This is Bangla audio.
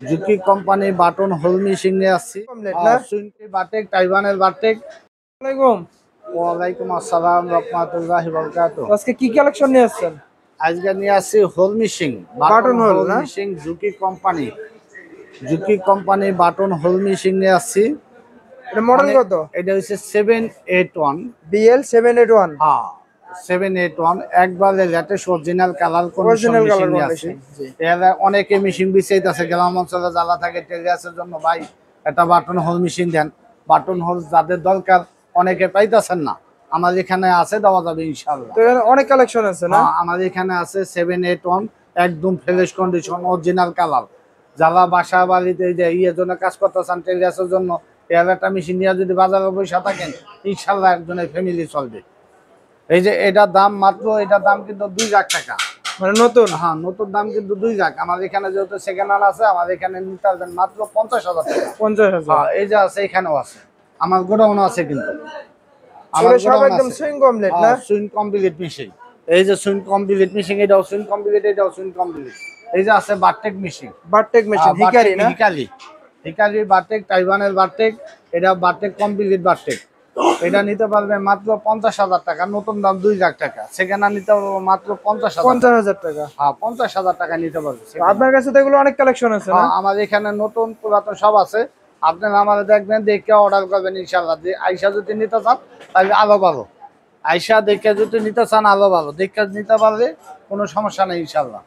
Juki company button whole machine নিয়ে আসছি। সুইনকি বাটেক, টাইওয়ানের বাটেক। আসসালামাইকুম। ওয়ালাইকুম আসসালাম রাহমাতুল্লাহি ওয়া বারাকাতুহু। আজকে কি কালেকশন নিয়ে আসছেন? আজকে নিয়ে আসছি হোল মেশিন, বাটন হোল না? Machine Juki company. Juki company button whole machine নিয়ে আসছি। এটা মডেল কত? এটা হচ্ছে 781 BL 781। হ্যাঁ 781 একবারে latest original colour condition original machine colour নিয়ে আসছি। কন্ডিশন জি। এরা অনেকে মেশিন বিছাইতেছে, গ্রাম অঞ্চলে জ্বালা থাকে, টেরিয়াসের জন্য ভাই একটা বাটন হোল মেশিন দেন। বাটন হোল যাদের দরকার অনেকে পাইতেছেন না, আমাদের এখানে আছে, দেওয়া যাবে ইনশাল্লাহ। তো এখানে অনেক কালেকশন আছে না? আমাদের এখানে আছে 781 একদম ফ্রেশ কন্ডিশন অরিজিনাল কালার। জ্বালা বাসা বাড়িতে যে ইয়ের জন্য কাজ করতেছেন, টেরিয়াসের জন্য এর একটা মেশিন নিয়ে যদি বাজারে বসে থাকেন ইনশাল্লাহ একজনের ফ্যামিলি চলবে। এই যে এটার দাম মাত্র, এটার দাম কিন্তু 2 লাখ টাকা। মানে নতুন? হ্যাঁ নতুন দাম কিন্তু 2 লাখ। আমাদের এখানে যেহেতু সেকেন্ড হ্যান্ড আছে, আমাদের এখানে নিতে পারবেন মাত্র 50,000 টাকা। 50,000। হ্যাঁ এই যে আছে, এখানেও আছে, আমার গোডাউন আছে কিন্তু। সব একদম সুইং কমপ্লিট না? Swing complete machine. এই যে সুইং কমপ্লিট মেশিন, এটাও সুইং কমপ্লিট, এটাও সুইং কমপ্লিট। এই যে আছে বারটেক মেশিন। বারটেক মেশিন হিকারি না? হিকারি বারটেক, টাইওয়ানের বারটেক। এটা বারটেক কমপ্লিট বারটেক। এটা নিতে পারবে মাত্র 50,000 টাকা, নতুন দাম 2 লাখ টাকা। সেকেন্ড হ্যান্ড নিতে পারবো মাত্র 50,000 টাকা। হ্যাঁ 50,000 টাকা নিতে পারবে। আপনার কাছে তো এগুলো অনেক কালেকশন আছে না? আমাদের এখানে নতুন পুরাতন সব আছে। আপনারা আমাদের দেখবেন, দেখে অর্ডার করবেন ইনশাল্লাহ। যে আইসা যদি নিতে চান তাহলে আলো ভালো, আইসা দেখে যদি নিতে চান আলো ভালো, দেখে নিতে পারলে কোনো সমস্যা নেই ইনশাল্লাহ।